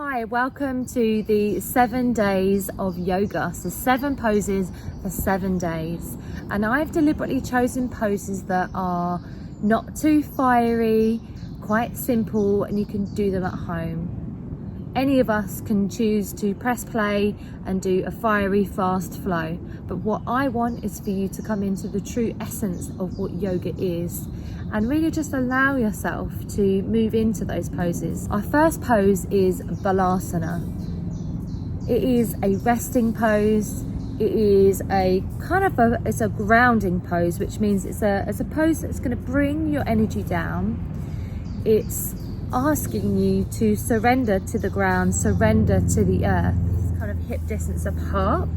Hi, welcome to the 7 days of yoga. So 7 poses for 7 days. And I've deliberately chosen poses that are not too fiery, quite simple, and you can do them at home. Any of us can choose to press play and do a fiery, fast flow. But what I want is for you to come into the true essence of what yoga is and really just allow yourself to move into those poses. Our first pose is Balasana. It is a resting pose. It is it's a grounding pose, which means it's a pose that's going to bring your energy down. It's asking you to surrender to the ground, surrender to the earth, kind of hip distance apart.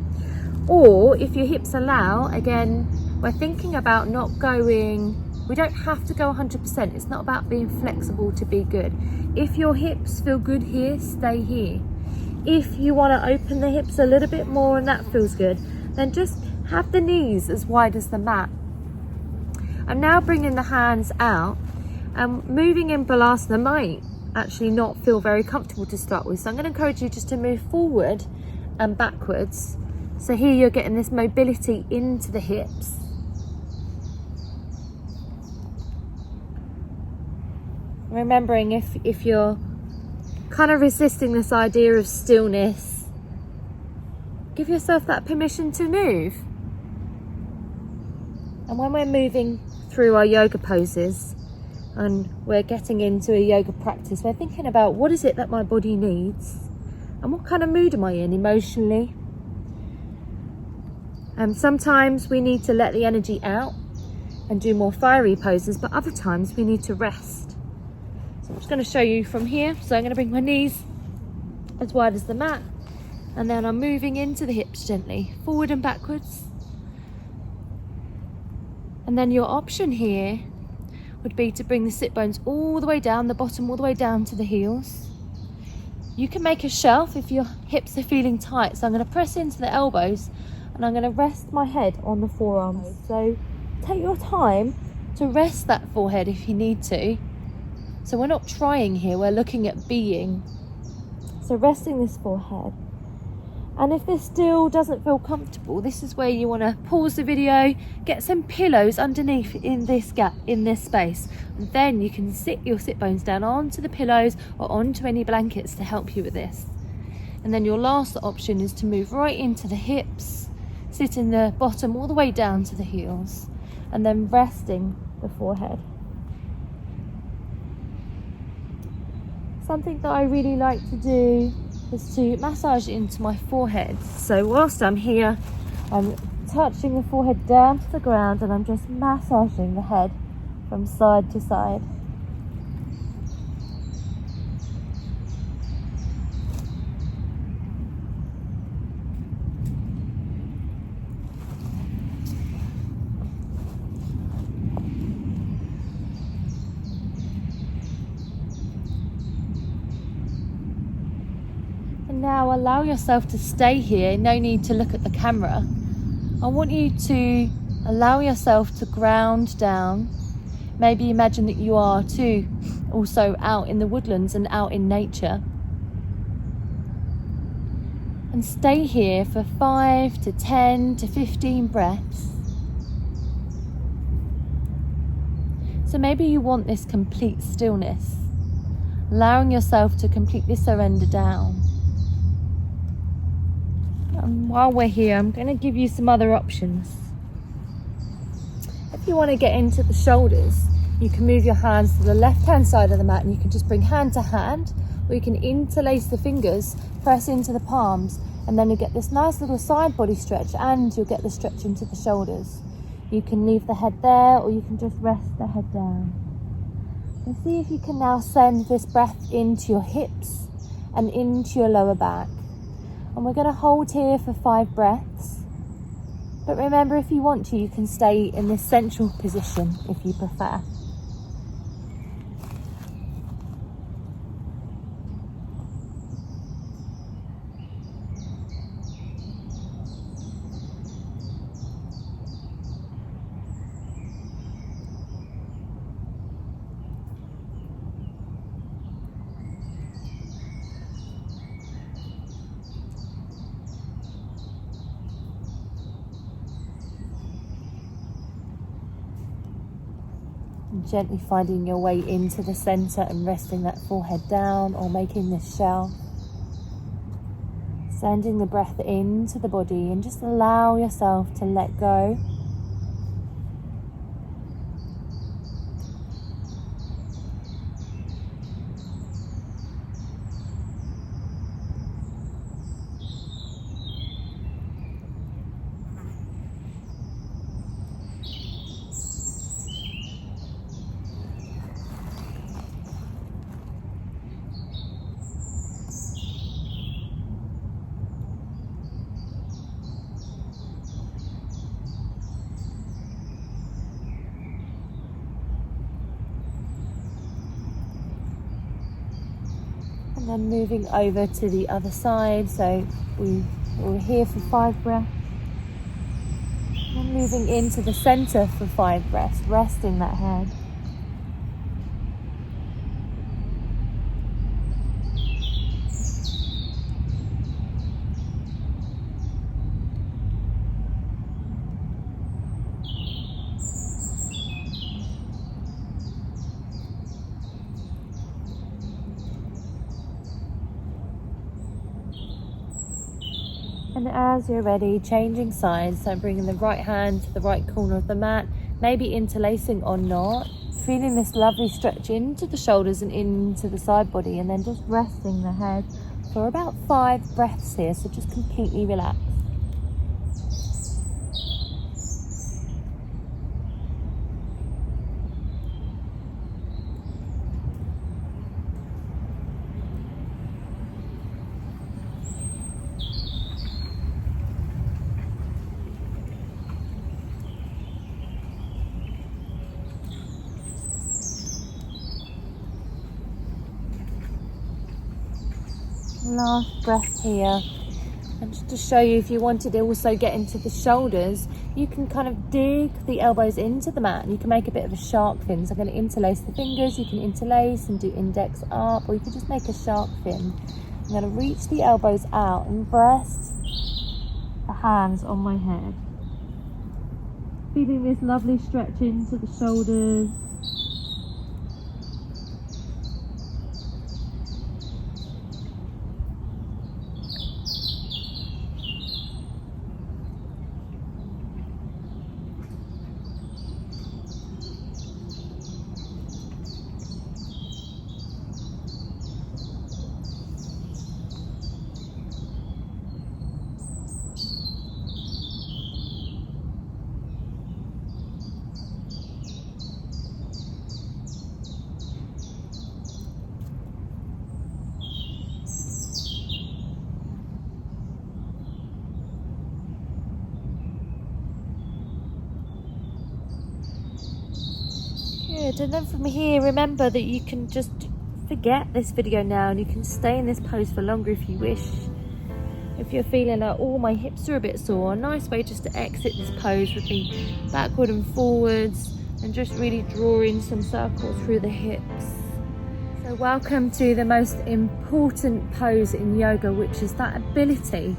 Or if your hips allow, again, we're thinking about not going, we don't have to go 100%. It's not about being flexible to be good. If your hips feel good here, stay here. If you want to open the hips a little bit more and that feels good, then just have the knees as wide as the mat. I'm now bringing the hands out. Moving in Balasana might actually not feel very comfortable to start with, so I'm going to encourage you just to move forward and backwards. So here you're getting this mobility into the hips. Remembering if you're kind of resisting this idea of stillness, give yourself that permission to move. And when we're moving through our yoga poses, and we're getting into a yoga practice, we're thinking about what is it that my body needs and what kind of mood am I in emotionally. Sometimes we need to let the energy out and do more fiery poses, but other times we need to rest. So I'm just going to show you from here. So I'm going to bring my knees as wide as the mat, and then I'm moving into the hips gently, forward and backwards. And then your option here would be to bring the sit bones all the way down, the bottom all the way down to the heels. You can make a shelf if your hips are feeling tight. So I'm going to press into the elbows and I'm going to rest my head on the forearms. So take your time to rest that forehead if you need to. So we're not trying here, we're looking at being. So resting this forehead. And if this still doesn't feel comfortable, this is where you want to pause the video, get some pillows underneath in this gap, in this space. And then you can sit your sit bones down onto the pillows or onto any blankets to help you with this. And then your last option is to move right into the hips, sit in the bottom all the way down to the heels, and then resting the forehead. Something that I really like to do is to massage into my forehead. So whilst I'm here, I'm touching the forehead down to the ground and I'm just massaging the head from side to side. Now allow yourself to stay here, no need to look at the camera. I want you to allow yourself to ground down. Maybe imagine that you are too also out in the woodlands and out in nature. And stay here for 5 to 10 to 15 breaths. So maybe you want this complete stillness, allowing yourself to completely surrender down. And while we're here, I'm going to give you some other options. If you want to get into the shoulders, you can move your hands to the left-hand side of the mat and you can just bring hand to hand, or you can interlace the fingers, press into the palms, and then you get this nice little side body stretch and you'll get the stretch into the shoulders. You can leave the head there or you can just rest the head down. And see if you can now send this breath into your hips and into your lower back. And we're going to hold here for 5 breaths. But remember, if you want to, you can stay in this central position if you prefer. And gently finding your way into the center and resting that forehead down, or making this shelf. Sending the breath into the body and just allow yourself to let go. And then moving over to the other side. So we're here for 5 breaths. And moving into the center for 5 breaths, resting that head. And as you're ready, changing sides, so bringing the right hand to the right corner of the mat, maybe interlacing or not, feeling this lovely stretch into the shoulders and into the side body, and then just resting the head for about 5 breaths here, so just completely relax. Last breath here. And just to show you, if you wanted to also get into the shoulders, you can kind of dig the elbows into the mat and you can make a bit of a shark fin. So I'm going to interlace the fingers. You can interlace and do index up, or you can just make a shark fin. I'm going to reach the elbows out and rest the hands on my head. Feeling this lovely stretch into the shoulders. Good, and then from here, remember that you can just forget this video now and you can stay in this pose for longer if you wish. If you're feeling like, oh, my hips are a bit sore, a nice way just to exit this pose would be backward and forwards and just really drawing some circles through the hips. So welcome to the most important pose in yoga, which is that ability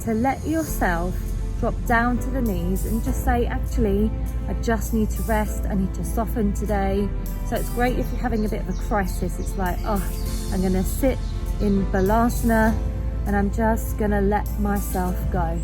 to let yourself drop down to the knees and just say, actually, I just need to rest, I need to soften today. So it's great if you're having a bit of a crisis. It's like, oh, I'm gonna sit in Balasana and I'm just gonna let myself go.